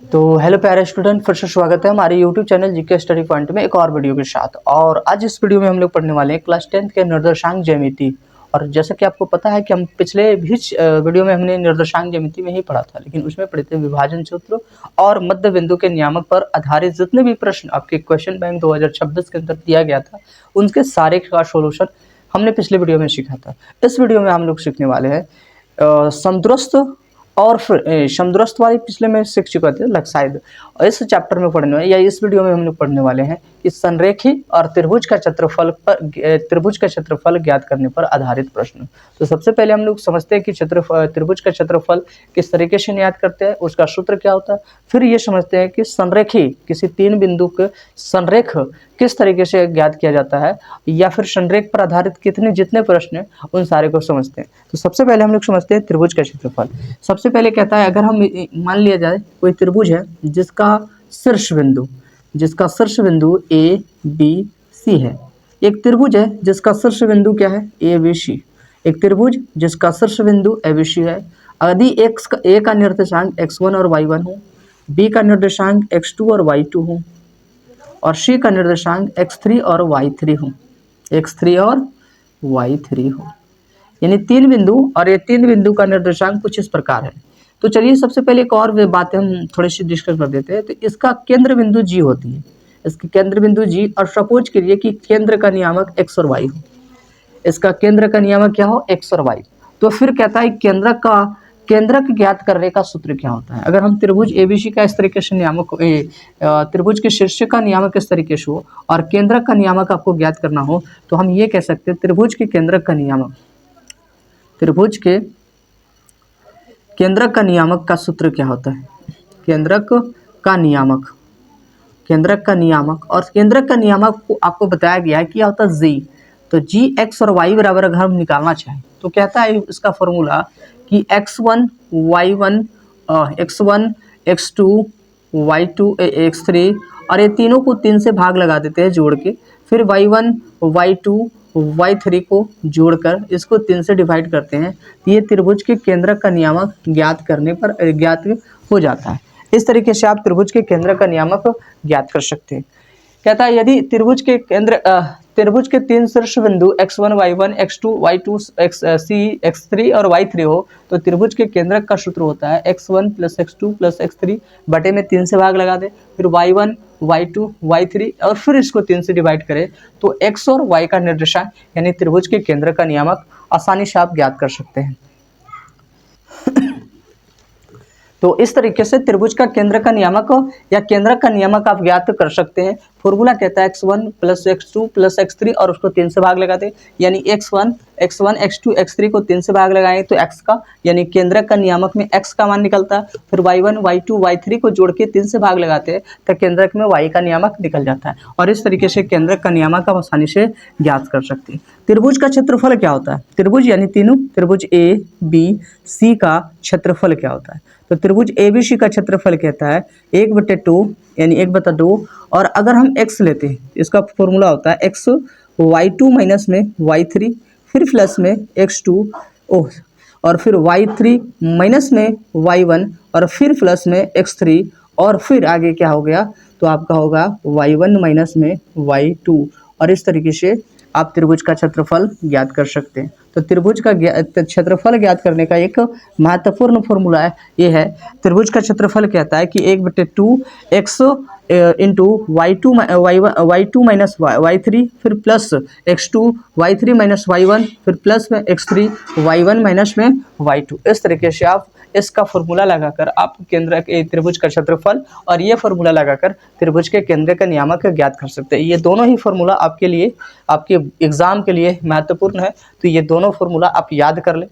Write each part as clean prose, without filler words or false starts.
तो हेलो प्यारे स्टूडेंट, फिर से स्वागत है हमारे YouTube channel GK study point में एक और वीडियो के साथ। और आज इस वीडियो में हम लोग पढ़ने वाले हैं क्लास 10th के निर्देशांक ज्यामिति। और जैसा कि आपको पता है कि हम पिछले भी वीडियो में हमने निर्देशांक ज्यामिति में ही पढ़ा था, लेकिन उसमें पढ़े थे विभाजन सूत्र और मध्य बिंदु के नियामक पर आधारित जितने भी प्रश्न आपके क्वेश्चन बैंक 2026 के अंदर दिया गया था, उनके सारे का सोल्यूशन हमने पिछले वीडियो में सीखा था। इस वीडियो में हम लोग सीखने वाले हैं समदुरस्थ और फिर समदुरस्थ वाली पिछले में सीख चुके थे लग शायद। और इस चैप्टर में पढ़ने वाले या इस वीडियो में हम लोग पढ़ने वाले हैं कि संरेखी और त्रिभुज का क्षेत्रफल ज्ञात करने पर आधारित प्रश्न। तो सबसे पहले हम लोग समझते हैं कि त्रिभुज का क्षेत्रफल किस तरीके से ज्ञात करते हैं, उसका सूत्र क्या होता है। फिर ये समझते हैं कि संरेखी किसी तीन बिंदु के संरेख किस तरीके से ज्ञात किया जाता है, या फिर संरेख पर आधारित जितने प्रश्न हैं उन सारे को समझते हैं। तो सबसे पहले हम लोग समझते हैं त्रिभुज का क्षेत्रफल। सबसे पहले कहता है, अगर हम मान लिया जाए कोई त्रिभुज है जिसका शीर्ष बिंदु ए बी सी है। एक त्रिभुज है जिसका शीर्ष बिंदु क्या है, ए बी सी। एक त्रिभुज जिसका शीर्ष बिंदु ए बी सी है। यदि ए का निर्देशांक x1 और y1 हो, बी का निर्देशांक x2 और y2 हो, और सी का निर्देशांक x3 और y3 हो, यानी तीन बिंदु, और ये तीन बिंदु का निर्देशांक कुछ इस प्रकार है। तो चलिए सबसे पहले एक और बातें हम थोड़ी सी डिस्कस कर देते हैं। तो इसका केंद्र बिंदु जी होती है, इसकी केंद्र बिंदु जी। और सपोज करिए कि केंद्र का नियामक x और y हो, इसका केंद्र का नियामक क्या हो, x और y। तो फिर कहता है केंद्रक ज्ञात करने का सूत्र क्या होता है। अगर हम त्रिभुज एबीसी का इस तरीके से नियामक, त्रिभुज के शीर्ष का नियामक इस तरीके से हो और केंद्रक का नियामक आपको ज्ञात करना हो, तो हम ये कह सकते हैं त्रिभुज के केंद्रक का नियामक का सूत्र क्या होता है। केंद्रक का नियामक और केंद्रक का नियामक को आपको बताया गया है कि क्या होता है, जी। तो जी एक्स और वाई बराबर अगर हम निकालना चाहें तो कहता है इसका फॉर्मूला कि x1 y1 x1 x2 y2 x3, और ये तीनों को 3 से भाग लगा देते हैं जोड़ के। फिर y1 y2 y3 को जोड़कर इसको 3 से डिवाइड करते हैं। ये त्रिभुज के केंद्रक का नियामक ज्ञात करने पर ज्ञात हो जाता है। इस तरीके से आप त्रिभुज के केंद्र का नियामक ज्ञात कर सकते हैं। कहता है यदि त्रिभुज के तीन शीर्ष बिंदु x1 y1 x2 y2 x3 और y3 हो, तो त्रिभुज के केंद्रक का सूत्र होता है x1 + x2 + x3 बटे में 3 से भाग लगा दे, फिर y1 y2 y3 और फिर इसको 3 से डिवाइड करें, तो x और y का निर्देशांक यानी त्रिभुज के केंद्र का नियामक आसानी से आप ज्ञात कर सकते हैं। तो इस तरीके से त्रिभुज का केंद्र का नियामक या केंद्रक का नियामक आप ज्ञात कर सकते हैं। फॉर्मूला कहता है x1 + x2 + x3 और उसको 3 से भाग लगाते, यानी x1 x2 x3 को 3 से भाग लगाएं तो x का यानी केंद्रक का नियामक में x का मान निकलता है। फिर y1 y2 y3 को जोड़ के 3 से भाग लगाते हैं तो केंद्रक में y का नियामक निकल जाता है। और इस तरीके से केंद्रक का नियामक आप आसानी से ज्ञात कर सकते हैं। त्रिभुज का क्षेत्रफल क्या होता है, त्रिभुज यानी तीनों त्रिभुज ए बी सी का क्षेत्रफल क्या होता है। तो त्रिभुज एबीसी का क्षेत्रफल कहता है 1/2 यानी 1/2। और अगर हम x लेते हैं, इसका फॉर्मूला होता है x y2 माइनस में y3, फिर प्लस में x2 और फिर y3 माइनस में y1 और फिर प्लस में x3, और फिर आगे क्या हो गया, तो आपका होगा y1 माइनस में y2। और इस तरीके से आप त्रिभुज का क्षेत्रफल ज्ञात कर सकते हैं। तो त्रिभुज का क्षेत्रफल ज्ञात करने का एक महत्वपूर्ण फॉर्मूला है, ये है त्रिभुज का क्षेत्रफल कहता है कि 1/2 x into y2 minus y3 फिर plus x2 y3 minus y1 फिर प्लस में x3 y1 माइनस में y2। इस तरीके से आप इसका फॉर्मूला लगाकर आप त्रिभुज का क्षेत्रफल और ये फॉर्मूला लगाकर त्रिभुज के केंद्र का नियामक ज्ञात कर सकते हैं। ये दोनों ही फॉर्मूला आपके लिए, आपके एग्जाम के लिए महत्वपूर्ण है। तो ये दोनों फॉर्मूला आप याद कर लें।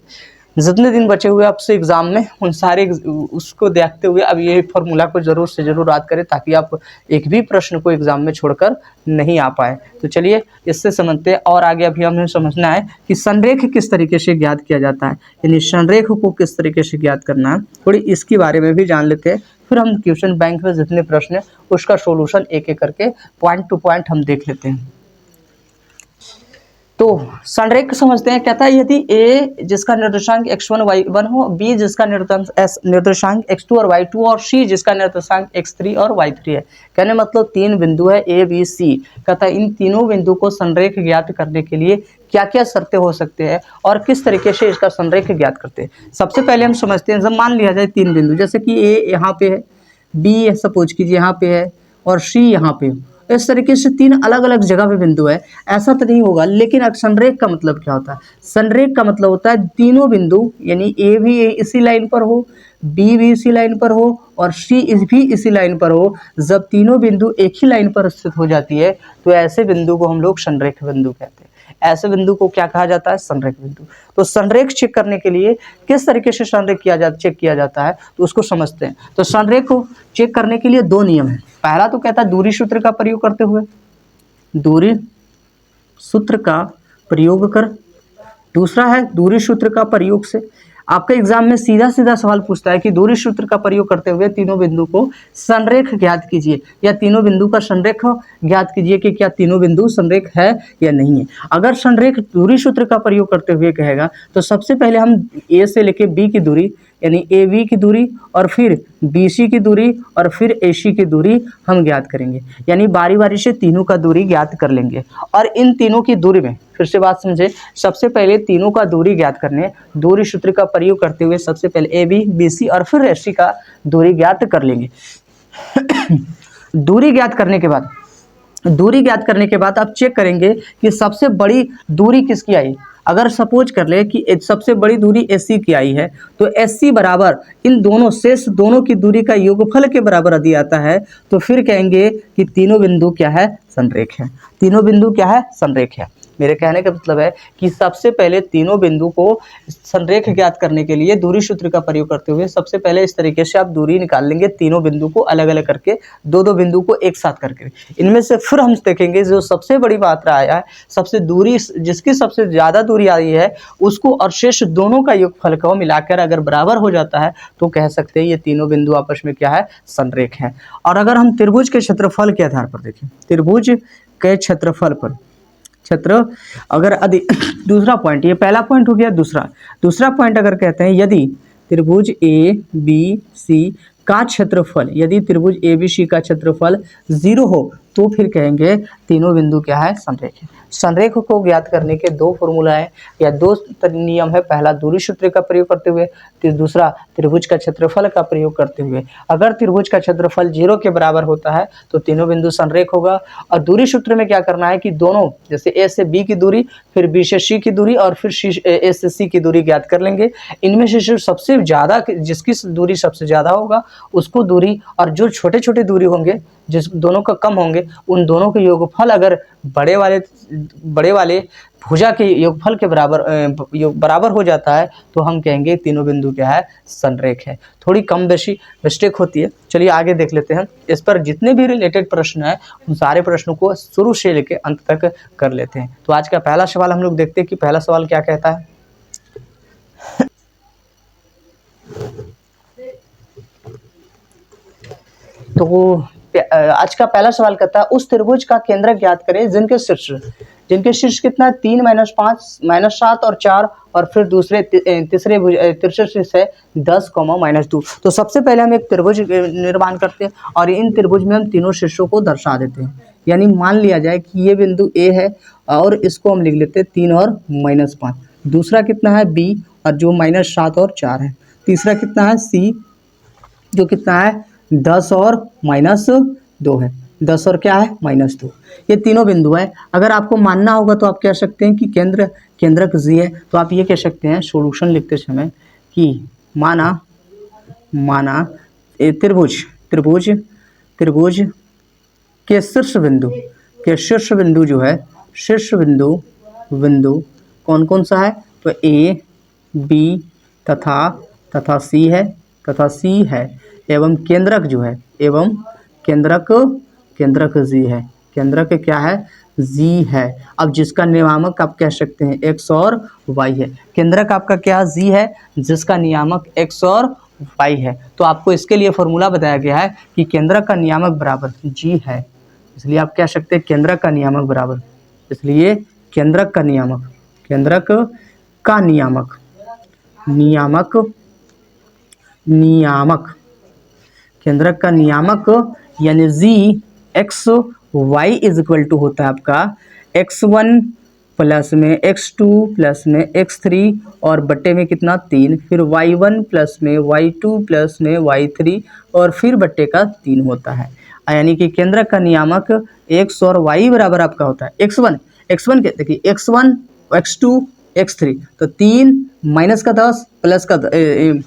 जितने दिन बचे हुए आपसे एग्जाम में, उन सारे उसको देखते हुए अब ये फॉर्मूला को जरूर से जरूर याद करें, ताकि आप एक भी प्रश्न को एग्जाम में छोड़कर नहीं आ पाए। तो चलिए इससे समझते हैं। और आगे अभी हमें समझना है कि संरेख किस तरीके से ज्ञात किया जाता है, यानी संरेख को किस तरीके से ज्ञात करना है, थोड़ी इसके बारे में भी जान लेते हैं। फिर हम क्वेश्चन बैंक में जितने प्रश्न है उसका सोल्यूशन एक एक करके पॉइंट टू पॉइंट हम देख लेते हैं। तो संरेख समझते हैं, कहता है यदि ए जिसका निर्देशांक x1 y1 हो, बी जिसका निर्देशांक x2 और y2 और सी जिसका निर्देशांक x3 और y3 है। कहने मतलब तीन बिंदु है ए बी सी। कहता है इन तीनों बिंदु को संरेख ज्ञात करने के लिए क्या क्या शर्तें हो सकते हैं और किस तरीके से इसका संरेख ज्ञात करते हैं। सबसे पहले हम समझते हैं, जब मान लिया जाए तीन बिंदु, जैसे कि ए यहाँ पे है, बी सपोज कीजिए यहाँ पे है और सी यहाँ पे, इस तरीके से तीन अलग अलग जगह पे बिंदु है। ऐसा तो नहीं होगा, लेकिन अब संरेख का मतलब क्या होता है? संरेख का मतलब होता है तीनों बिंदु यानी ए भी इसी लाइन पर हो, बी भी इसी लाइन पर हो और सी भी इसी लाइन पर हो। जब तीनों बिंदु एक ही लाइन पर स्थित हो जाती है तो ऐसे बिंदु को हम लोग संरेख बिंदु कहते हैं। ऐसे बिंदु को क्या कहा जाता है? संरेख बिंदु। तो संरेख चेक करने के लिए किस तरीके से संरेख चेक किया जाता है तो उसको समझते हैं। तो संरेख को चेक करने के लिए दो नियम है। पहला तो कहता है दूरी सूत्र का प्रयोग करते हुए, दूरी सूत्र का प्रयोग कर। दूसरा है दूरी सूत्र का प्रयोग से। आपके एग्जाम में सीधा सीधा सवाल पूछता है कि दूरी सूत्र का प्रयोग करते हुए तीनों बिंदु को संरेख ज्ञात कीजिए, या तीनों बिंदु का संरेख ज्ञात कीजिए कि क्या तीनों बिंदु संरेख है या नहीं है। अगर संरेख दूरी सूत्र का प्रयोग करते हुए कहेगा तो सबसे पहले हम ए से लेके बी की दूरी यानी ए बी की दूरी और फिर बी सी की दूरी और फिर ए सी की दूरी हम ज्ञात करेंगे, यानी बारी बारी से तीनों का दूरी ज्ञात कर लेंगे। और इन तीनों की दूरी में फिर से बात समझे, सबसे पहले तीनों का दूरी ज्ञात करने दूरी सूत्र का प्रयोग करते हुए सबसे पहले ए बी बी सी और फिर ए सी का दूरी ज्ञात कर लेंगे। दूरी ज्ञात करने के बाद आप चेक करेंगे कि सबसे बड़ी दूरी किसकी आई। अगर सपोज कर ले कि सबसे बड़ी दूरी एसी की आई है तो एसी बराबर इन दोनों शेष दोनों की दूरी का योगफल के बराबर यदि आता है तो फिर कहेंगे कि तीनों बिंदु क्या है? संरेख है। तीनों बिंदु क्या है? संरेख है। मेरे कहने का मतलब है कि सबसे पहले तीनों बिंदु को संरेख ज्ञात करने के लिए दूरी सूत्र का प्रयोग करते हुए सबसे पहले इस तरीके से आप दूरी निकाल लेंगे, तीनों बिंदु को अलग अलग करके, दो दो बिंदु को एक साथ करके। इनमें से फिर हम देखेंगे जो सबसे बड़ी मात्रा आया है, सबसे दूरी जिसकी सबसे ज़्यादा दूरी आई है उसको और शेष दोनों का योगफल को मिलाकर अगर बराबर हो जाता है तो कह सकते हैं ये तीनों बिंदु आपस में क्या है? संरेख है। और अगर हम त्रिभुज के क्षेत्रफल के आधार पर देखें, त्रिभुज के क्षेत्रफल पर अगर दूसरा पॉइंट, ये पहला पॉइंट हो गया। दूसरा पॉइंट अगर कहते हैं यदि त्रिभुज ए बी सी का क्षेत्रफल, यदि त्रिभुज ए बी सी का क्षेत्रफल 0 हो तो फिर कहेंगे तीनों बिंदु क्या है? संरेख है। संरेख को ज्ञात करने के दो फॉर्मूला है या दो नियम है। पहला दूरी सूत्र का प्रयोग करते हुए, दूसरा त्रिभुज का क्षेत्रफल का प्रयोग करते हुए। अगर त्रिभुज का क्षेत्रफल 0 के बराबर होता है तो तीनों बिंदु संरेख होगा। और दूरी सूत्र में क्या करना है कि दोनों, जैसे ए से बी की दूरी, फिर बी से सी की दूरी और फिर ए से सी की दूरी ज्ञात कर लेंगे। इनमें से सबसे ज़्यादा जिसकी दूरी सबसे ज़्यादा होगा उसको दूरी, और जो छोटे छोटे दूरी होंगे जिस दोनों का कम होंगे उन दोनों के योगफल अगर बड़े वाले भुजा के योगफल के बराबर हो जाता है तो हम कहेंगे तीनों बिंदु क्या है? संरेख है। थोड़ी कम बेशी मिस्टेक होती है। चलिए आगे देख लेते हैं। इस पर जितने भी रिलेटेड प्रश्न हैं उन सारे प्रश्नों को शुरू से लेकर अंत तक कर लेते हैं। तो आज का पहला सवाल हम लोग देखते हैं कि पहला सवाल क्या कहता है। तो आज का पहला सवाल कहता है उस त्रिभुज का केंद्र ज्ञात करें जिनके शीर्ष कितना है? 3 - 5 - 7 और 4 और फिर तीसरे शीर्ष है 10, -2। तो सबसे पहले हम एक त्रिभुज निर्माण करते हैं और इन त्रिभुज में हम तीनों शीर्षों को दर्शा देते हैं। यानी मान लिया जाए कि ये बिंदु ए है और इसको हम लिख लेते हैं 3 और -5। दूसरा कितना है? बी, और जो -7 और 4 है। तीसरा कितना है? सी, जो कितना है? 10 और -2 है। 10 और क्या है? -2। ये तीनों बिंदु है। अगर आपको मानना होगा तो आप कह सकते हैं कि केंद्रक जी है। तो आप ये कह सकते हैं सॉल्यूशन लिखते समय कि माना त्रिभुज के शीर्ष बिंदु जो है, शीर्ष बिंदु कौन कौन सा है? तो ए बी तथा सी है एवं केंद्रक जो है, एवं केंद्रक जी है। केंद्रक क्या है? जी है। अब जिसका नियामक आप कह सकते हैं x और y है। केंद्रक आपका क्या? जी है, जिसका नियामक x और y है। तो आपको इसके लिए फॉर्मूला बताया गया है कि केंद्रक का नियामक बराबर g है, इसलिए आप कह सकते हैं केंद्रक का नियामक बराबर, इसलिए केंद्रक का नियामक, केंद्रक का नियामक, नियामक, नियामक, केंद्रक का नियामक यानी जी x Y is equal to होता है आपका x1 प्लस में x2 प्लस में x3 और बट्टे में कितना 3, फिर y1 प्लस में y2 प्लस में y3 और फिर बट्टे का 3 होता है। यानी कि केंद्रक का नियामक x और y बराबर आपका होता है x1 के देखिए x1 x2 x3, तो 3 माइनस का 10 प्लस का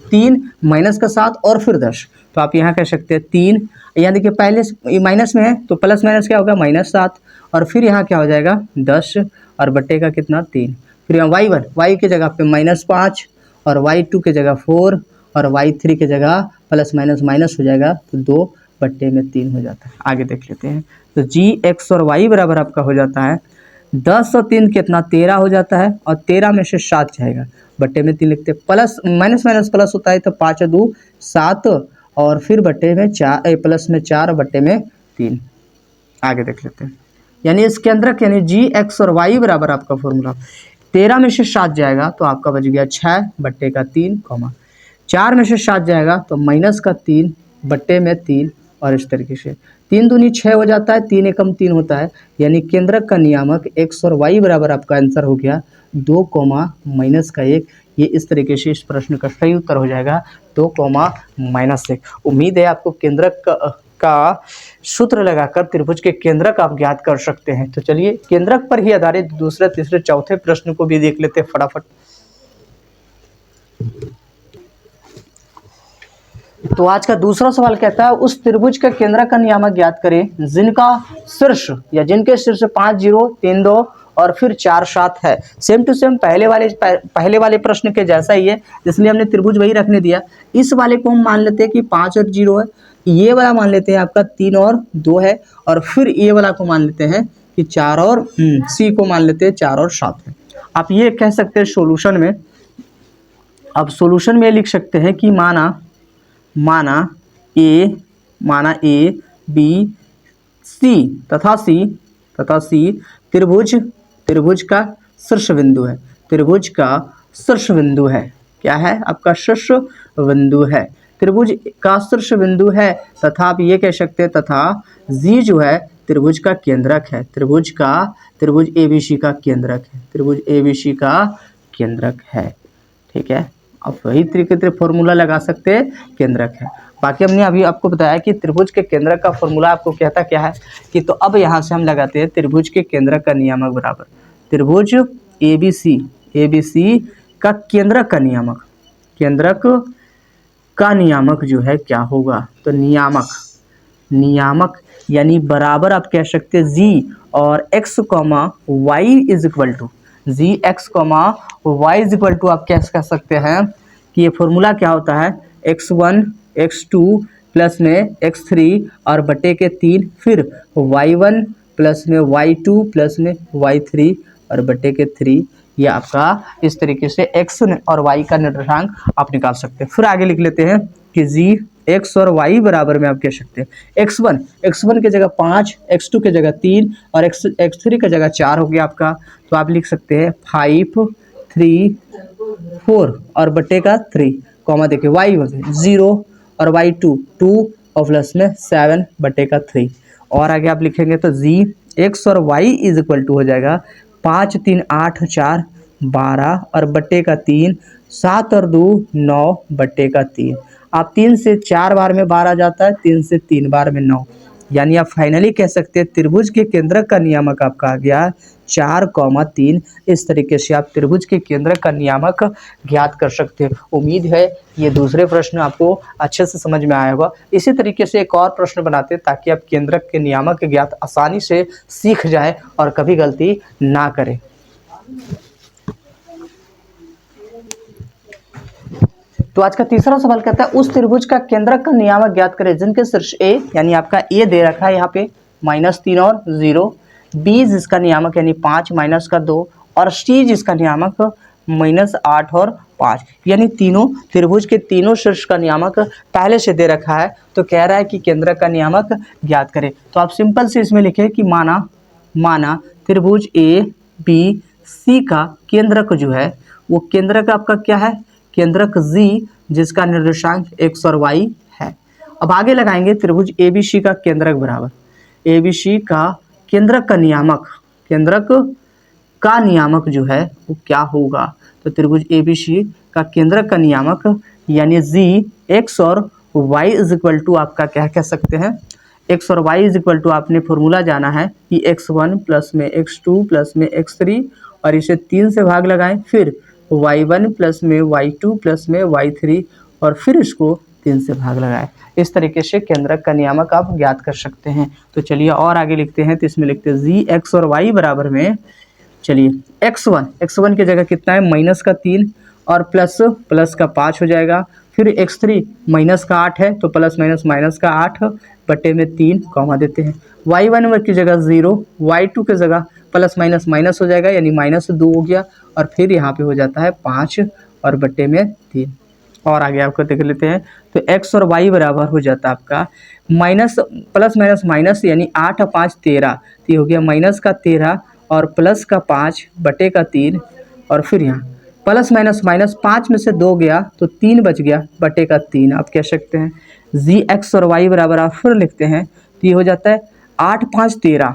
3 माइनस का 7 और फिर 10, तो आप यहाँ कह सकते हैं 3, यहाँ देखिए पहले माइनस में है तो प्लस माइनस क्या होगा -7 और फिर यहाँ क्या हो जाएगा 10 और बट्टे का कितना 3, फिर यहाँ y1 की जगह पे -5 और y2 की जगह 4 और y3 की जगह प्लस माइनस माइनस हो जाएगा तो 2 बट्टे में 3 हो जाता है। आगे देख लेते हैं, तो जी एक्स और y बराबर आपका हो जाता है 10 और 3 कितना 13 हो जाता है और 13 में से 7 जाएगा, बट्टे में 3 लिखते हैं, प्लस माइनस माइनस प्लस होता है तो 5 और 2 7 और फिर बट्टे में 4 प्लस में 4 और बट्टे में 3। आगे देख लेते हैं, यानी इस केंद्रक यानी जी एक्स और वाई बराबर आपका फॉर्मूला 13 में से 7 जाएगा तो आपका बच गया 6 बट्टे का 3, 4 में से 7 जाएगा तो माइनस का 3 बट्टे में 3 और इस तरीके से 3 दूनी 6 हो जाता है, 3 एकम 3 होता है, यानी केंद्रक का नियामक x और y बराबर आपका आंसर हो गया 2 माइनस का 1। ये इस तरीके से इस प्रश्न का सही उत्तर हो जाएगा 2 माइनस 1। उम्मीद है आपको केंद्रक का सूत्र लगाकर त्रिभुज के केंद्रक आप ज्ञात कर सकते हैं। तो चलिए केंद्रक पर ही आधारित दूसरे तीसरे चौथे प्रश्न को भी देख लेते हैं फटाफट। तो आज का दूसरा सवाल कहता है उस त्रिभुज का केंद्रक का नियामक ज्ञात करें जिनका शीर्ष या जिनके शीर्ष 5 0 3 2 और फिर 4 7 है। सेम टू सेम पहले वाले प्रश्न के जैसा ही है, इसलिए हमने त्रिभुज वही रखने दिया। इस वाले को हम मान लेते हैं कि 5 और 0 है, ये वाला मान लेते हैं आपका 3 और 2 है, और फिर ये वाला को मान लेते हैं कि 4 और सी को मान लेते हैं 4 और 7 है। आप ये कह सकते हैं सोल्यूशन में, अब सोल्यूशन में लिख सकते हैं कि माना ए बी सी तथा सी त्रिभुज का शीर्ष बिंदु है, त्रिभुज का शीर्ष बिंदु है। क्या है आपका शीर्ष बिंदु है, त्रिभुज का शीर्ष बिंदु है, तथा आप ये कह सकते हैं तथा जी जो है त्रिभुज का केंद्रक है, त्रिभुज एबीसी का केंद्रक है, त्रिभुज एबीसी का केंद्रक है। ठीक है, आप वही तरीके से फॉर्मूला लगा सकते हैं, केंद्रक है। बाकी हमने अभी आपको बताया कि त्रिभुज के केंद्रक का फॉर्मूला आपको कहता क्या है कि, तो अब यहाँ से हम लगाते हैं त्रिभुज के केंद्रक का नियामक बराबर त्रिभुज एबीसी का केंद्रक का नियामक जो है क्या होगा, तो नियामक यानी बराबर आप कह सकते हैं जी और x, y is equal to g x Y is equal to आप कह सकते हैं कि ये फॉर्मूला क्या होता है x1 x2 प्लस में x3 और बटे के 3, फिर y1 प्लस में y2 प्लस में y3 और बटे के 3। ये आपका इस तरीके से x और y का निर्देशांक आप निकाल सकते हैं। फिर आगे लिख लेते हैं कि जी x और y बराबर में आप कह सकते हैं x1 की जगह 5, x2 की जगह 3 और x3 की जगह 4 हो गया आपका, तो आप लिख सकते हैं 5 3 4 और बट्टे का 3, देखिए y1 0 और y2 2 और प्लस में 7 बट्टे का 3। और आगे आप लिखेंगे तो जी x और y इज इक्वल टू हो जाएगा 5 3 8 4 12 और बट्टे का 3, 7 और 2 9 बट्टे का 3। आप 3 से 4 बार में 12 जाता है, 3 से 3 बार में 9, यानी आप फाइनली कह सकते हैं त्रिभुज के केंद्रक का नियामक आपका आ गया 4, 3। इस तरीके से आप त्रिभुज के केंद्रक का नियामक ज्ञात कर सकते हैं। उम्मीद है ये दूसरे प्रश्न आपको अच्छे से समझ में आया होगा। इसी तरीके से एक और प्रश्न बनाते हैं ताकि आप केंद्रक के नियामक ज्ञात आसानी से सीख जाए और कभी गलती ना करें। तो आज का तीसरा सवाल कहता है उस त्रिभुज का केंद्रक का नियामक ज्ञात करें जिनके शीर्ष ए यानी आपका ए दे रखा है यहाँ पे -3 और 0, बी जिसका नियामक यानी 5 माइनस का 2 और सी जिसका नियामक -8 और 5, यानी तीनों त्रिभुज के तीनों शीर्ष का नियामक पहले से दे रखा है। तो कह रहा है कि केंद्रक का नियामक ज्ञात करें। तो आप सिंपल से इसमें लिखें कि माना त्रिभुज ए बी सी का केंद्रक जो है वो केंद्रक आपका क्या है, केंद्रक जी, जिसका निर्देशांक x और y है। अब आगे लगाएंगे त्रिभुज ABC का केंद्रक बराबर ABC का केंद्रक का नियामक, केंद्रक का नियामक जो है वो क्या होगा। तो त्रिभुज ABC का केंद्रक का नियामक यानी जी x और y इज इक्वल टू आपका क्या कह सकते हैं, x और y इज इक्वल टू आपने फॉर्मूला जाना है कि x1 प्लस में x2 प्लस में x3 और इसे 3 से भाग लगाएं, फिर y1 प्लस में y2 प्लस में y3 और फिर इसको 3 से भाग लगाएं। इस तरीके से केंद्रक का नियामक आप ज्ञात कर सकते हैं। तो चलिए और आगे लिखते हैं, तो इसमें लिखते हैं जी x और y बराबर में, चलिए x1 की जगह कितना है माइनस का 3 और प्लस का 5 हो जाएगा, फिर x3 माइनस का 8 है तो प्लस माइनस का 8 बटे में 3 कॉमा देते हैं, y1 की जगह 0, y2 की जगह प्लस माइनस हो जाएगा यानी -2 हो गया और फिर यहाँ पे हो जाता है 5 और बटे में 3। और आगे आपको देख लेते हैं, तो x और y बराबर हो जाता है आपका प्लस यानी 8 और 5 13, तो ये हो गया माइनस का 13 और प्लस का 5 बटे का 3 और फिर यहाँ प्लस माइनस 5 में से 2 गया तो 3 बच गया बटे का 3। आप कह सकते हैं जी x और y बराबर आप फिर लिखते हैं तो ये हो जाता है 8 5 13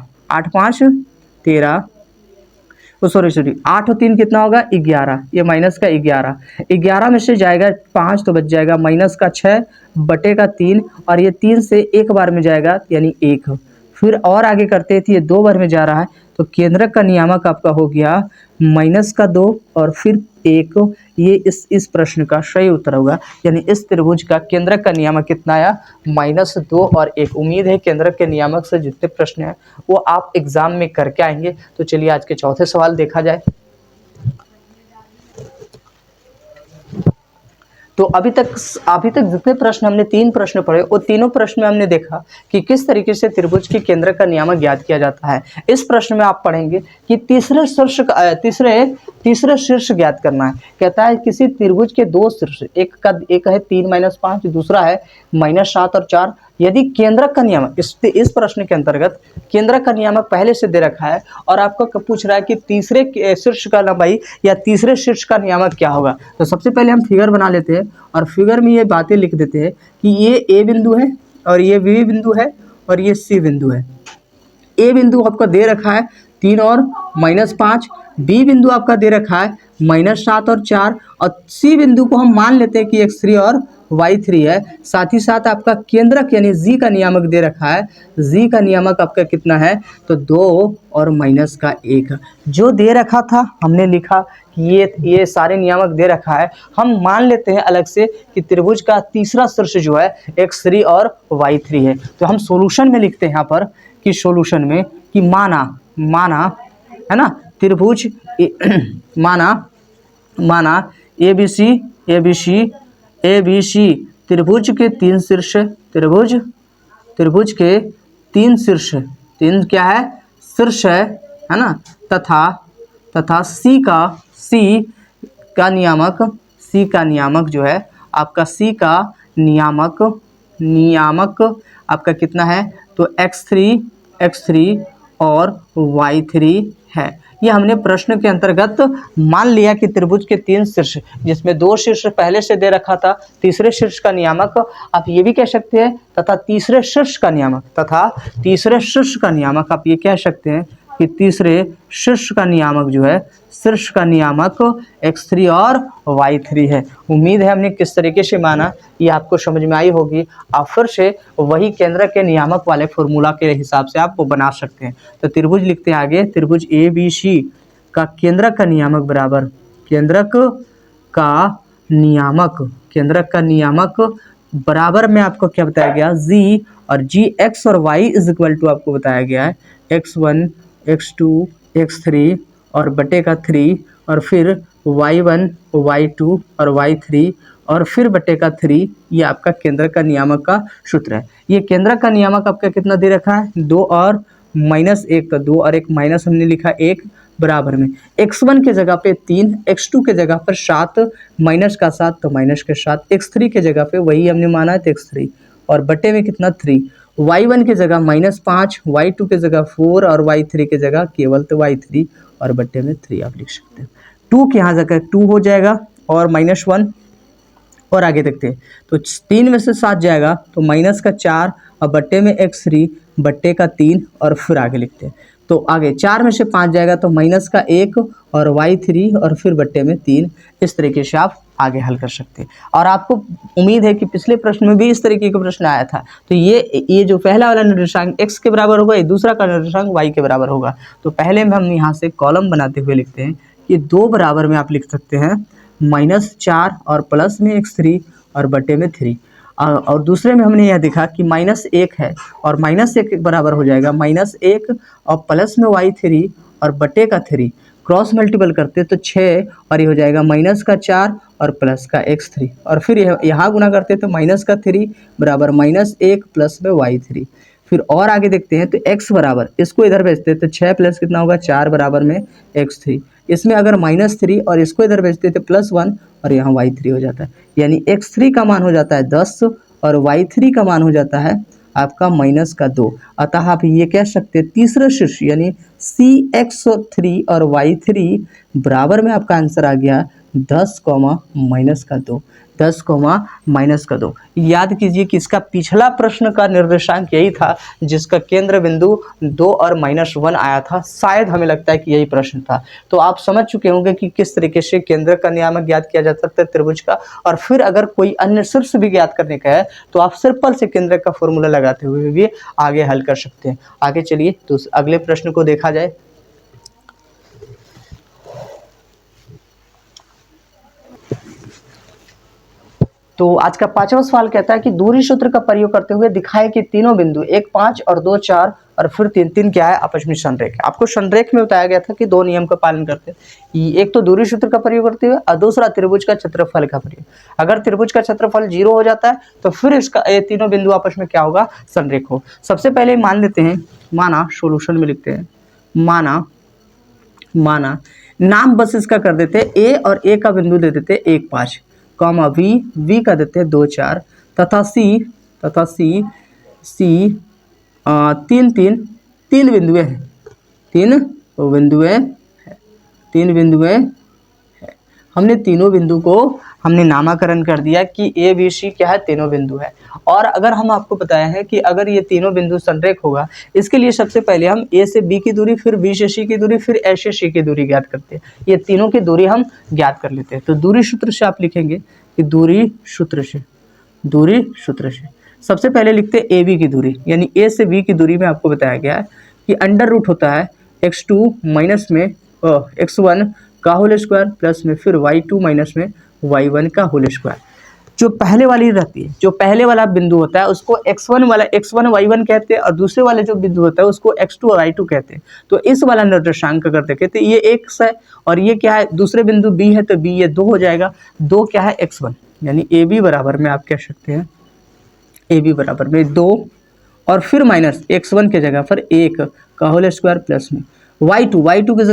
सॉरी 8 और 3 कितना होगा 11, ये माइनस का 11 में से जाएगा 5 तो बच जाएगा माइनस का 6 बटे का 3 और ये 3 से एक बार में जाएगा यानी 1। फिर और आगे करते हैं तो ये 2 बार में जा रहा है, तो केंद्रक का नियामक आपका हो गया माइनस का 2 और फिर 1। ये इस प्रश्न का सही उत्तर होगा, यानी इस त्रिभुज का केंद्रक का नियामक कितना आया -2 और 1। उम्मीद है केंद्रक के नियामक से जितने प्रश्न हैं वो आप एग्जाम में करके आएंगे। तो चलिए आज के चौथे सवाल देखा जाए। तो अभी तक जितने प्रश्न हमने 3 प्रश्न पढ़े वो तीनों प्रश्न में हमने देखा कि किस तरीके से त्रिभुज के केंद्र का नियामक ज्ञात किया जाता है। इस प्रश्न में आप पढ़ेंगे कि तीसरे शीर्ष ज्ञात करना है। कहता है किसी त्रिभुज के 2 शीर्ष, एक है 3 - 5, दूसरा है -7 और 4। यदि केंद्रक का नियामक, इस प्रश्न के अंतर्गत केंद्रक का नियामक पहले से दे रखा है और आपको पूछ रहा है कि तीसरे शीर्ष का लंबाई या तीसरे शीर्ष का नियामक क्या होगा। तो सबसे पहले हम फिगर बना लेते हैं और फिगर में ये बातें लिख देते हैं कि ये ए बिंदु है और ये बी बिंदु है और ये सी बिंदु है। ए बिंदु आपका दे रखा है 3 और -5, बी बिंदु आपका दे रखा है -7 और 4 और सी बिंदु को हम मान लेते हैं कि x3 और y3 है। साथ ही साथ आपका केंद्रक यानी जी का नियामक दे रखा है, जी का नियामक आपका कितना है तो 2 और -1। जो दे रखा था हमने लिखा कि ये सारे नियामक दे रखा है। हम मान लेते हैं अलग से कि त्रिभुज का तीसरा शीर्ष जो है x3 और y3 है। तो हम सॉल्यूशन में लिखते हैं यहाँ पर कि सॉल्यूशन में कि माना है ना त्रिभुज माना ABC त्रिभुज के 3 शीर्ष, त्रिभुज के 3 शीर्ष, 3 क्या है शीर्ष है ना, तथा C का नियामक जो है आपका C का नियामक आपका कितना है तो x3 और y3 है। ये हमने प्रश्न के अंतर्गत मान लिया कि त्रिभुज के 3 शीर्ष, जिसमें 2 शीर्ष पहले से दे रखा था, तीसरे शीर्ष का नियामक आप ये भी कह सकते हैं तथा तीसरे शीर्ष का नियामक आप ये कह सकते हैं कि तीसरे शीर्ष का नियामक जो है x3 और y3 है। उम्मीद है हमने किस तरीके से माना ये आपको समझ में आई होगी। आप फिर से वही केंद्र के नियामक वाले फॉर्मूला के हिसाब से आप वो बना सकते हैं। तो त्रिभुज लिखते हैं आगे, त्रिभुज ABC का केंद्रक का नियामक बराबर केंद्रक का नियामक बराबर में आपको क्या बताया गया जी, और जी x और y इज इक्वल टू आपको बताया गया है x1 x2 x3 और बटे का 3 और फिर y1 y2 और y3 और फिर बटे का 3। ये आपका केंद्र का नियामक का सूत्र है। ये केंद्र का नियामक आपका कितना दे रखा है 2 और -1, तो 2 और 1 माइनस हमने लिखा 1 बराबर में x1 के जगह पे 3, x2 के जगह पर 7 माइनस का 7 तो माइनस के 7, x3 के जगह पे वही हमने माना है तो x3 और बटे में कितना 3, y1 की जगह -5, y2 की जगह 4 और y3 की जगह केवल तो y3 और बट्टे में 3 आप लिख सकते हैं। 2 के यहाँ जाकर 2 हो जाएगा और -1 और आगे देखते हैं तो 3 में से 7 जाएगा तो माइनस का 4 और बट्टे में x3 बट्टे का 3 और फिर आगे लिखते हैं तो आगे 4 में से 5 जाएगा तो माइनस का 1 और y3 और फिर बट्टे में 3। इस तरीके से आप आगे हल कर सकते हैं। और आपको उम्मीद है कि पिछले प्रश्न में भी इस तरीके का प्रश्न आया था। तो ये जो पहला वाला निर्देशांक x के बराबर होगा, ये दूसरा का निर्देशांक y के बराबर होगा। तो पहले में हम यहाँ से कॉलम बनाते हुए लिखते हैं कि 2 बराबर में आप लिख सकते हैं -4 और प्लस में x3 और बटे में 3। और दूसरे में हमने यह देखा कि -1 है और -1 के बराबर हो जाएगा -1 और प्लस में y3 और बटे का 3। क्रॉस मल्टीपल करते तो 6 और ये हो जाएगा -4 और प्लस का x3 और फिर यहाँ गुना करते तो -3 बराबर -1 प्लस में y3। फिर और आगे देखते हैं तो x बराबर, इसको इधर भेजते तो 6 प्लस कितना होगा 4 बराबर में x3। इसमें अगर -3 और इसको इधर भेजते तो +1 और यहाँ y3 हो जाता है। यानी x3 का मान हो जाता है 10 और y3 का मान हो जाता है आपका -2। अतः आप ये कह सकते हैं तीसरा शीर्ष यानी CX3 और y3 बराबर में आपका आंसर आ गया 10, -2। 10, -2। याद कीजिए कि इसका पिछला प्रश्न का निर्देशांक यही था जिसका केंद्र बिंदु 2 और -1 आया था। शायद हमें लगता है कि यही प्रश्न था। तो आप समझ चुके होंगे कि किस तरीके से केंद्र का नियामक ज्ञात किया जा सकता है त्रिभुज का। और फिर अगर कोई अन्य शीर्ष भी ज्ञात करने का है तो आप सिंपल से केंद्र का फॉर्मूला लगाते हुए भी आगे हल कर सकते हैं। आगे चलिए तो अगले प्रश्न को देखा जाए। तो आज का 5वां सवाल कहता है कि दूरी सूत्र का प्रयोग करते हुए दिखाए कि तीनों बिंदु 1, 5 और 2, 4 और फिर 3, 3 क्या है आपस में संरेख। आपको संरेख में बताया गया था कि 2 नियम का पालन करते हैं। एक तो दूरी सूत्र का प्रयोग करते हुए और दूसरा त्रिभुज का क्षेत्रफल का प्रयोग। अगर त्रिभुज का क्षेत्रफल 0 हो जाता है तो फिर इसका ये तीनों बिंदु आपस में क्या होगा, संरेख हो। सबसे पहले मान लेते हैं, माना सोल्यूशन में लिखते हैं, माना नाम बस इसका कर देते हैं ए और ए का बिंदु दे देते हैं 1, 5 कॉमा वी का देते हैं 2, 4 तथा सी 3 बिंदुएं हैं। 3 बिंदुएं हैं। हमने तीनों बिंदु को हमने नामकरण कर दिया कि ए बी सी क्या है, तीनों बिंदु है। और अगर हम आपको बताया है कि अगर ये तीनों बिंदु संरेख होगा, इसके लिए सबसे पहले हम ए से बी की दूरी, फिर बी से सी की दूरी, फिर ए से सी की दूरी ज्ञात करते हैं। ये तीनों की दूरी हम ज्ञात कर लेते हैं। तो दूरी सूत्र से आप लिखेंगे कि दूरी सूत्र से सबसे पहले लिखते हैं ए बी की दूरी, यानी ए से बी की दूरी में आपको बताया गया है कि अंडर रूट होता है x2 माइनस में x1 का होल स्क्वायर प्लस में फिर y2 माइनस में y1 का होल स्क्वायर। जो पहले वाली रहती है, जो पहले वाला बिंदु होता है उसको x1 y1 कहते हैं और दूसरे वाले जो बिंदु होता है उसको x2 और y2 कहते हैं। तो इस वाला निर्देशांक अगर देखें तो ये x है और ये क्या है, दूसरे बिंदु b है तो b ये 2 हो जाएगा। 2 क्या है x1, यानी ए बी बराबर में आप कह सकते हैं ए बी बराबर में 2 और फिर माइनस x1 के जगह पर 1 का होल स्क्वायर प्लस में y2 की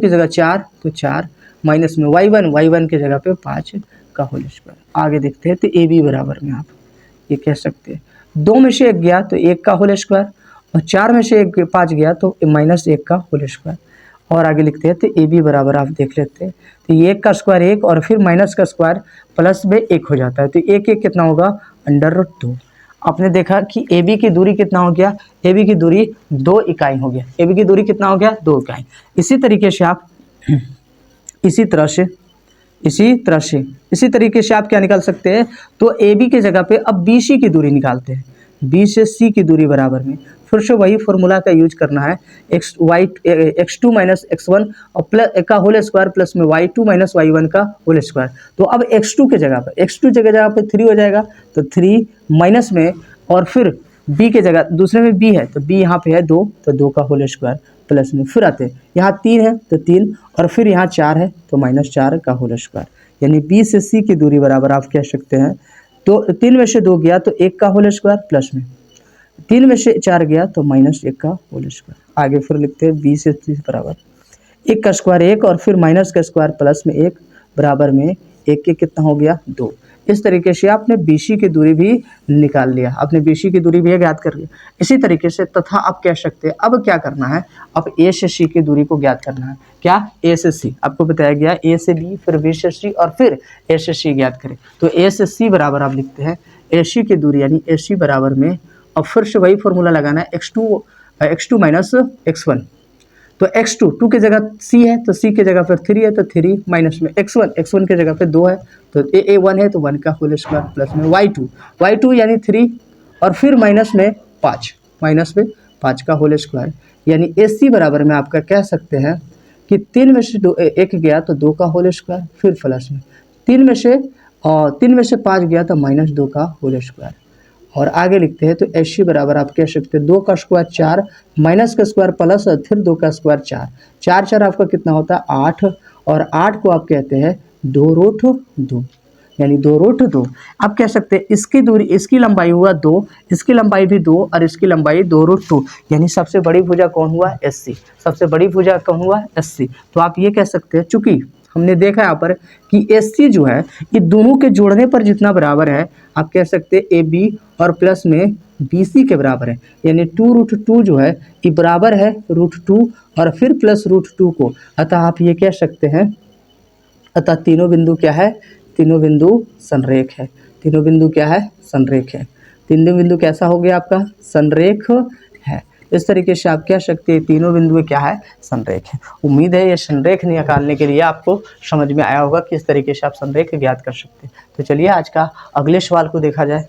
जगह 4 तो 4 माइनस में y1 के जगह पे 5 का होल स्क्वायर। आगे देखते हैं तो ए बी बराबर में आप ये कह सकते हैं 2 में से 1 गया तो 1 का होल स्क्वायर और 4 में से 5 गया तो -1 का होल स्क्वायर। और आगे लिखते हैं तो ए बी बराबर आप देख लेते हैं तो ये 1 का स्क्वायर 1 और फिर माइनस का स्क्वायर प्लस में 1 हो जाता है। तो 1 कितना होगा, √2। आपने देखा कि ए बी की दूरी कितना हो गया, ए बी की दूरी 2 इकाई हो गया। ए बी की दूरी कितना हो गया, 2 इकाई। इसी तरीके से आप इसी तरीके से आप क्या निकाल सकते हैं, तो ए बी की जगह पे अब बी सी की दूरी निकालते हैं। बी से सी की दूरी बराबर में फिर से वही फॉर्मूला का यूज करना है, x2 माइनस x1 और प्लस का होल स्क्वायर प्लस में y2 माइनस y1 का होल स्क्वायर। तो अब x2 के जगह पे 3 हो जाएगा तो 3 माइनस में और फिर b के जगह दूसरे में b है तो b यहाँ पे है 2 तो 2 का होल स्क्वायर प्लस में फिर आते यहाँ 3 है तो 3 और फिर यहाँ 4 है तो -4 का होल स्क्वायर। यानी b से c की दूरी बराबर आप कह सकते हैं तो 3 में से 2 गया तो 1 का होल स्क्वायर प्लस में 3 में से 4 गया तो -1 का होल स्क्वायर। आगे फिर लिखते हैं b से c बराबर 1 का स्क्वायर 1 और फिर माइनस का स्क्वायर प्लस में 1 बराबर में 1 के कितना हो गया 2। इस तरीके से आपने BC की दूरी भी निकाल लिया, आपने BC की दूरी भी ज्ञात कर लिया। इसी तरीके से तथा आप कह सकते हैं अब क्या करना है, अब A से C की दूरी को ज्ञात करना है। क्या? A से C आपको बताया गया, A से B फिर B से C और फिर A से C ज्ञात करें। तो A से C बराबर आप लिखते हैं AC की दूरी यानी AC बराबर में, अब फिर से वही फॉर्मूला लगाना है x2 माइनस x1। तो x2 2 की जगह C है तो C की जगह पर 3 है तो 3 माइनस में x1 की जगह पे 2 है तो a 1 है तो 1 का होल स्क्वायर प्लस में y2 यानी 3 और फिर माइनस में 5 का होल स्क्वायर यानी AC बराबर में आपका कह सकते हैं कि 3 में से 1 गया तो 2 का होल स्क्वायर, फिर प्लस में 3 में से 5 गया तो -2 का होल स्क्वायर। और आगे लिखते हैं तो AC बराबर आप कह सकते हैं 2 का स्क्वायर 4 माइनस का स्क्वायर प्लस और फिर 2 का स्क्वायर 4 आपका कितना होता है 8 और 8 को आप कहते हैं 2√2 यानी 2√2। आप कह सकते हैं इसकी दूरी, इसकी लंबाई हुआ 2, इसकी लंबाई भी 2 और इसकी लंबाई 2√2 यानी सबसे बड़ी भुजा कौन हुआ? SC। सबसे बड़ी भुजा कौन हुआ? SC। तो आप ये कह सकते हैं चूंकि हमने देखा यहाँ पर कि SC जो है ये दोनों के जोड़ने पर जितना बराबर है आप कह सकते हैं AB और प्लस में BC के बराबर है यानी 2√2 जो है ये बराबर है √2 और फिर प्लस √2 को। अतः आप ये कह सकते हैं, अतः तीनों बिंदु क्या है? तीनों बिंदु संरेख है। तीनों बिंदु क्या है? संरेख है। तीनों बिंदु कैसा हो गया आपका? संरेख है। इस तरीके से आप कह सकते हैं तीनों बिंदु क्या है? संरेख है। उम्मीद है ये संरेख निकालने के लिए आपको समझ में आया होगा कि इस तरीके से आप संरेख ज्ञात कर सकते हैं। तो चलिए आज का अगले सवाल को देखा जाए।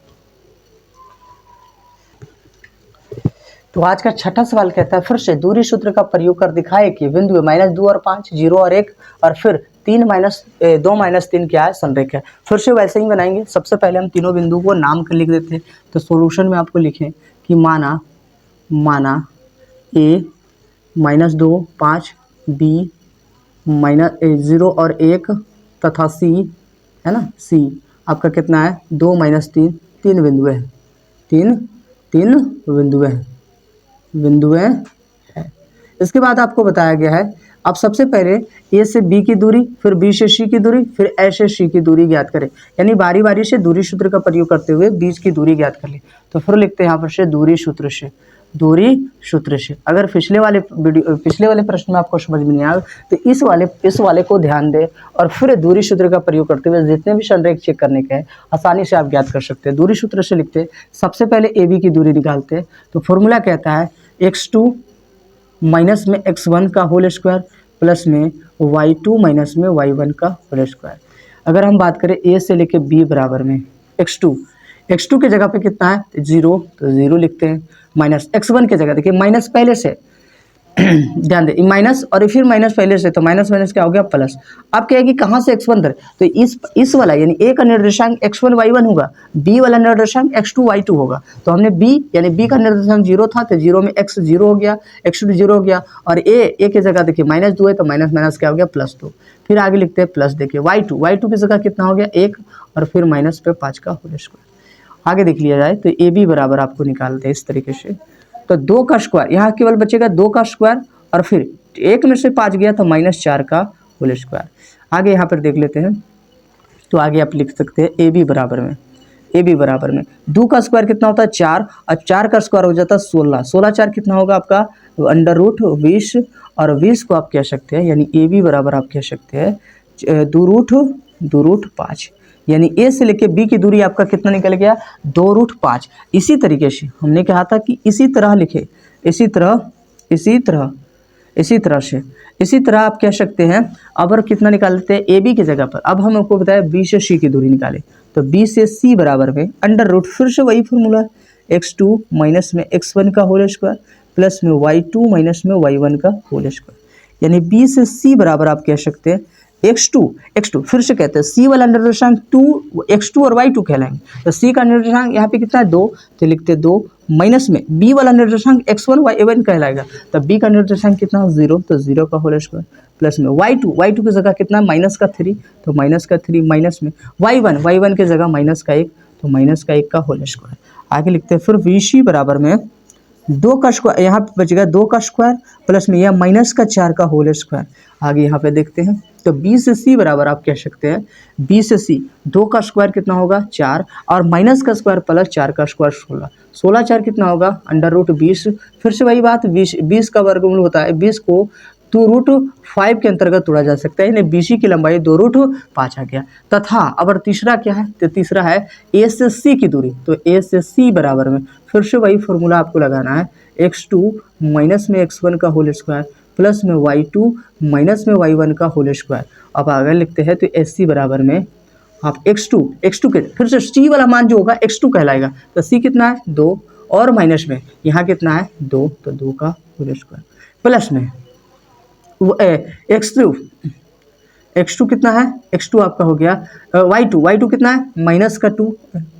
तो आज का छठा सवाल कहता है फिर से दूरी सूत्र का प्रयोग कर दिखाए कि बिंदु -2 और 5 0 और 1 और फिर 2 माइनस 3 क्या है? संरेख है। फिर से वैसे ही बनाएंगे। सबसे पहले हम तीनों बिंदु को नाम कर लिख देते हैं। तो सॉल्यूशन में आपको लिखें कि माना A -2 5 B -0 और 1 तथा C है ना, C आपका कितना है? 2 माइनस 3, 3 बिंदु है, 3 बिंदुएं हैं। इसके बाद आपको बताया गया है अब सबसे पहले A से B की दूरी, फिर B से C की दूरी, फिर A से C की दूरी ज्ञात करें यानी बारी बारी से दूरी सूत्र का प्रयोग करते हुए बीच की दूरी ज्ञात कर ले। तो फिर लिखते हैं यहाँ पर से दूरी सूत्र से। अगर पिछले वाले प्रश्न में आपको समझ में नहीं आया तो इस वाले को ध्यान दें और फिर दूरी सूत्र का प्रयोग करते हुए जितने भी संरेख चेक करने के हैं आसानी से आप ज्ञात कर सकते हैं। दूरी सूत्र से लिखते हैं, सबसे पहले AB की दूरी निकालते हैं। तो फॉर्मूला कहता है x2 माइनस में x1 का होल स्क्वायर प्लस में y2 माइनस में y1 का होल स्क्वायर। अगर हम बात करें A से लेके B बराबर में x2 की जगह पे कितना है? 0, तो 0 लिखते हैं। माइनस x1 की जगह देखिए माइनस पहले से ध्यान दें माइनस और फिर माइनस पहले से तो माइनस क्या हो गया? प्लस। अब क्या है कि कहाँ से x1 धरे तो इस वाला यानी A का निर्देशांक x1 y1 होगा, B वाला निर्देशांक x2 y2 होगा। तो हमने B यानी B का निर्देशांक 0 था तो 0 में x 0 हो गया, x2 0 हो गया और A की जगह देखिए -2 है तो माइनस क्या हो गया? +2। फिर आगे लिखते हैं प्लस, देखिए y2 की जगह कितना हो गया? 1 और फिर माइनस पे 5 का होल स्क्वायर। आगे देख लिया जाए तो AB बराबर आपको निकालते हैं इस तरीके से। तो 2 का स्क्वायर यहाँ केवल बचेगा 2 का स्क्वायर और फिर 1 में से 5 गया तो -4 का होल स्क्वायर। आगे यहाँ पर देख लेते हैं तो आगे आप लिख सकते हैं AB बराबर में 2 का स्क्वायर कितना होता है? 4 और 4 का स्क्वायर हो जाता है 16 4 कितना होगा आपका? √20 और 20 को आप कह सकते हैं यानी AB बराबर आप कह सकते हैं 2√5 यानी A से लेके B की दूरी आपका कितना निकल गया? 2√5। इसी तरीके से हमने कहा था कि इसी तरह लिखे, इसी तरह आप कह सकते हैं। अब और कितना निकाल लेते हैं AB की जगह पर। अब हम आपको बताया B से C की दूरी निकाले तो B से C बराबर में √ फिर से वही फॉर्मूला x2 माइनस में x1 का होल स्क्वायर प्लस में y2 माइनस में y1 का होल स्क्वायर यानी B से C बराबर आप कह सकते हैं x2 फिर से कहते हैं C वाला निर्देशांक x2 और y2 कहलाएंगे। तो C का निर्देशांक यहाँ पे कितना है? 2, तो लिखते 2 माइनस में B वाला निर्देशांक x1 y1 कहलाएगा। तो B का निर्देशांक कितना? 0, तो 0 का होल स्क्वायर प्लस में y2 की जगह कितना? -3, तो -3 माइनस में y1 की जगह -1, तो -1 का होल स्क्वायर। आगे लिखते हैं फिर BC बराबर में 2 का स्क्वायर यहाँ पे बचेगा 2 का स्क्वायर प्लस में यह -4 का होल स्क्वायर। आगे यहाँ पे देखते हैं तो बी से सी बराबर आप कह सकते हैं, बी से सी 2 का स्क्वायर कितना होगा 4, और माइनस का स्क्वायर प्लस 4 का स्क्वायर 16, 16 4 कितना होगा √20। फिर से वही बात, 20 का वर्गमूल होता है 20 को 2√5 के अंतर्गत तोड़ा जा सकता है, यानी बीसी की लंबाई 2√5 आ गया। तथा अब तीसरा क्या है, तो तीसरा है ए से सी की दूरी, तो ए से सी बराबर में फिर से वही फॉर्मूला आपको लगाना है, x2 माइनस में x1 का होल स्क्वायर प्लस में y2 माइनस में y1 का होल स्क्वायर। अब आगे लिखते हैं तो एस सी बराबर में आप x2 के फिर से c वाला मान जो होगा x2 कहलाएगा, तो c कितना है 2, और माइनस में यहाँ कितना है 2, तो 2 का होल स्क्वायर प्लस में x2 कितना है, x2 आपका हो गया y2 कितना है -2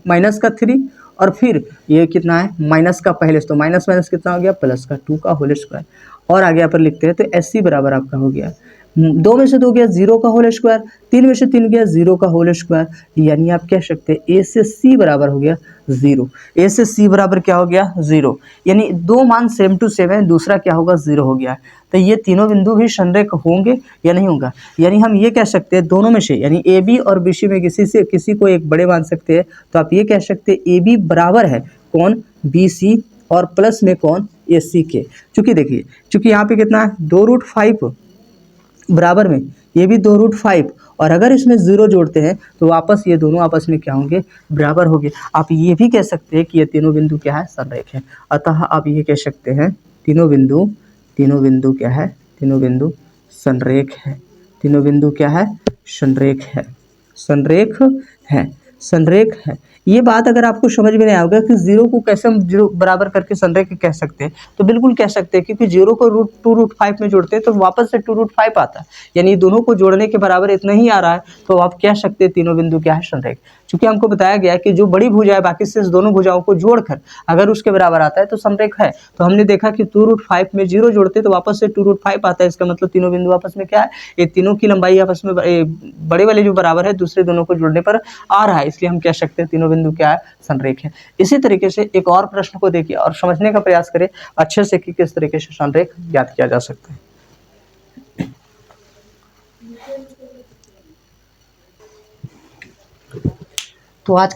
-3, और फिर ये कितना है माइनस का पहले से, तो माइनस माइनस कितना हो गया +2 का होल स्क्वायर। और आगे यहाँ पर लिखते हैं तो एस सी बराबर आपका हो गया 2 में से 2 गया 0 का होल स्क्वायर, 3 में से 3 गया 0 का होल स्क्वायर, यानी आप कह सकते हैं ए से सी बराबर हो गया 0। ए से सी बराबर क्या हो गया 0, यानी दो मान सेम टू सेम है, दूसरा क्या होगा 0 हो गया। तो ये तीनों बिंदु भी संरेख होंगे या नहीं होगा, यानी हम ये कह सकते हैं दोनों में से, यानी ए बी और बी सी में किसी को एक बड़े मान सकते हैं। तो आप ये कह सकते हैं ए बी बराबर है कौन बी सी, और प्लस में कौन ए सी के। चूँकि देखिए, चूँकि यहाँ पे कितना है 2√5 बराबर में ये भी 2√5, और अगर इसमें 0 जोड़ते हैं तो वापस ये दोनों आपस में क्या होंगे बराबर होंगे। आप ये भी कह सकते हैं कि ये तीनों बिंदु क्या है संरेख है। अतः आप ये कह सकते हैं तीनों बिंदु क्या है, तीनों बिंदु संरेख है, तीनों बिंदु क्या है संरेख है, संरेख है। ये बात अगर आपको समझ में नहीं आएगा कि 0 को कैसे हम 0 बराबर करके संरेख कह सकते हैं, तो बिल्कुल कह सकते हैं, क्योंकि 0 को √2√5 में जोड़ते हैं तो वापस से 2√5 आता है, यानी दोनों को जोड़ने के बराबर इतना ही आ रहा है, तो आप कह सकते हैं तीनों बिंदु क्या है संरेख। चूंकि हमको बताया गया है कि जो बड़ी भुजा है बाकी से दोनों भुजाओं को जोड़कर अगर उसके बराबर आता है तो संरेख है। तो हमने देखा कि 2√5 में 0 जोड़ते तो वापस से 2√5 आता है, इसका मतलब तीनों बिंदु आपस में क्या है, ये तीनों की लंबाई आपस में बड़े वाले जो बराबर है दूसरे दोनों को जोड़ने पर आ रहा है, इसलिए हम कह सकते हैं तीनों बिंदु क्या है संरेख है। इसी तरीके से एक और प्रश्न को देखिए और समझने का प्रयास करें अच्छे से कि किस तरीके से संरेख ज्ञात किया जा सकता है। तो आज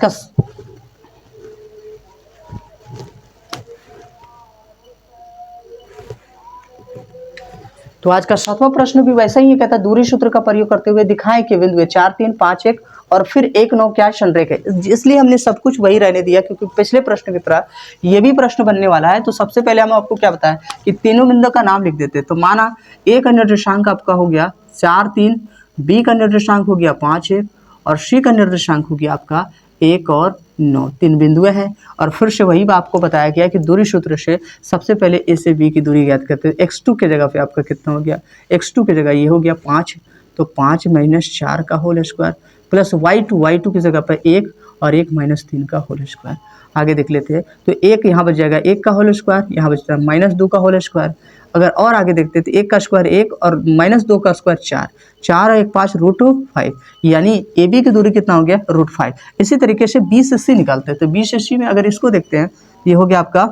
का 7वां प्रश्न भी वैसा ही है, कहता है दूरी सूत्र का प्रयोग करते हुए दिखाएं कि बिंदु 4 3 5 1 और फिर 1 9 क्या संरेख है। इसलिए हमने सब कुछ वही रहने दिया क्योंकि पिछले प्रश्न की तरह ये भी प्रश्न बनने वाला है। तो सबसे पहले हम आपको क्या बताएं कि तीनों बिंदु का नाम लिख देते हैं। तो माना ए का निर्देशांक आपका हो गया 4 3, बी का निर्देशांक हो गया 5 1 और सी का निर्देशांक हो गया आपका 1 और 9, 3 बिंदुएं हैं। और फिर से वही आपको बताया गया कि दूरी सूत्र से सबसे पहले ए से बी की दूरी ज्ञात करते हैं। x2 के जगह पे आपका कितना हो गया, x2 के जगह ये हो गया 5, तो 5 - 4 का होल स्क्वायर प्लस y2 की जगह पर 1 और 1 - 3 का होल स्क्वायर। आगे देख लेते हैं तो 1 यहाँ बच जाएगा 1 का होल स्क्वायर, यहाँ बचता है -2 का होल स्क्वायर। अगर और आगे देखते हैं तो 1 का स्क्वायर 1 और -2 का स्क्वायर 4, 4 और 1 5 √5, यानी ए बी की दूरी कितना हो गया √5। इसी तरीके से बी से सी निकालते हैं। तो बी से सी में अगर इसको देखते हैं ये हो गया आपका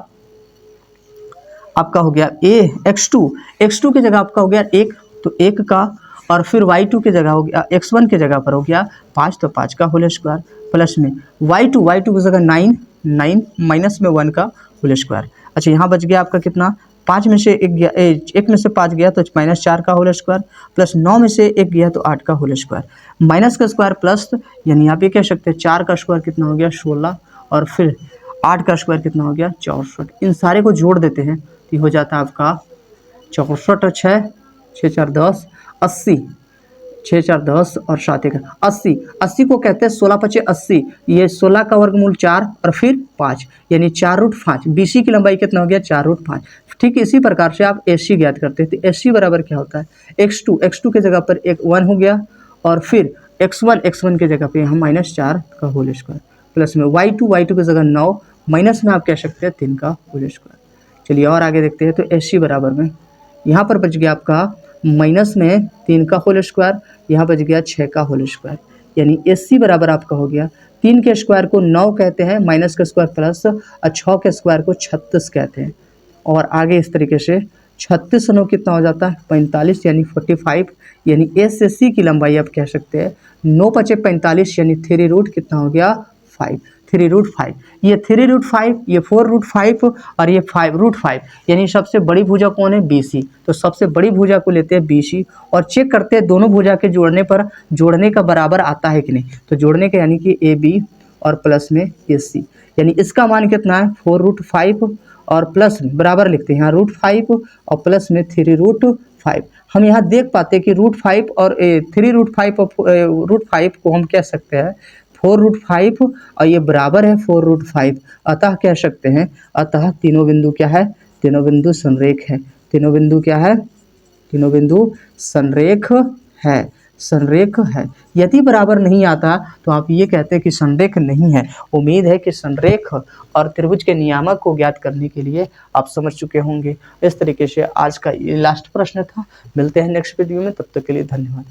हो गया x2 की जगह आपका हो गया 1, तो 1 का, और फिर y2 की जगह हो गया x1 की जगह पर हो गया 5, तो 5 का होल स्क्वायर प्लस में y2 की जगह 9 माइनस में 1 का होल स्क्वायर। अच्छा यहाँ बच गया आपका कितना, 5 में से 1 गया, 1 में से 5 गया तो -4 का होल स्क्वायर प्लस 9 में से 1 गया तो 8 का होल स्क्वायर, माइनस का स्क्वायर प्लस, यानी आप ये कह सकते हैं 4 का स्क्वायर कितना हो गया 16 और फिर 8 का स्क्वायर कितना हो गया 64। इन सारे को जोड़ देते हैं तो हो जाता है आपका 64 6 6 4 10 80, 6 4 10 और 7 1 80। 80 को कहते हैं 16 5 80, ये 16 का वर्गमूल 4 और फिर 5, यानी 4√5। BC की लंबाई कितना हो गया 4√5। ठीक इसी प्रकार से आप AC ज्ञात करते हैं। तो AC बराबर क्या होता है x2 के जगह पर 1 हो गया और फिर x1 के जगह पे यहाँ -4 का होल स्क्वायर प्लस में y2 की जगह 9 माइनस में आप कह सकते हैं 3 का होल स्क्वायर। चलिए और आगे देखते हैं। तो AC बराबर में यहाँ पर बच गया आपका माइनस में 3 का होल स्क्वायर, यहाँ बच गया 6 का होल स्क्वायर, यानी AC बराबर आपका हो गया 3 के स्क्वायर को 9 कहते हैं, माइनस का स्क्वायर प्लस और 6 के स्क्वायर को 36 कहते हैं। और आगे इस तरीके से 36 9 कितना हो जाता है 45 यानी 45, यानी ए से सी की लंबाई आप कह सकते हैं 9 पचे 45 यानी 3 रूट कितना हो गया 5, 3 रूट 5, ये 3 रूट 5, ये 4 रूट 5 और ये 5 रूट 5, यानी सबसे बड़ी भुजा कौन है BC। तो सबसे बड़ी भुजा को लेते हैं BC और चेक करते हैं दोनों भुजा के जोड़ने पर जोड़ने का बराबर आता है कि नहीं। तो जोड़ने का यानी कि AB और प्लस में AC, यानी इसका मान कितना है 4 रूट 5 और प्लस में बराबर लिखते हैं यहाँ रूट 5 और प्लस में 3 रूट 5। हम यहाँ देख पाते हैं कि रूट 5 और 3 रूट 5 और रूट 5 को हम कह सकते हैं 4 रूट 5 और ये बराबर है 4 रूट 5, अतः कह सकते हैं, अतः तीनों बिंदु क्या है, तीनों बिंदु संरेख है। तीनों बिंदु क्या है, तीनों बिंदु संरेख है, संरेख है। यदि बराबर नहीं आता तो आप ये कहते हैं कि संरेख नहीं है। उम्मीद है कि संरेख और त्रिभुज के नियामक को ज्ञात करने के लिए आप समझ चुके होंगे। इस तरीके से आज का ये लास्ट प्रश्न था। मिलते हैं नेक्स्ट वीडियो में, तब तक के लिए धन्यवाद।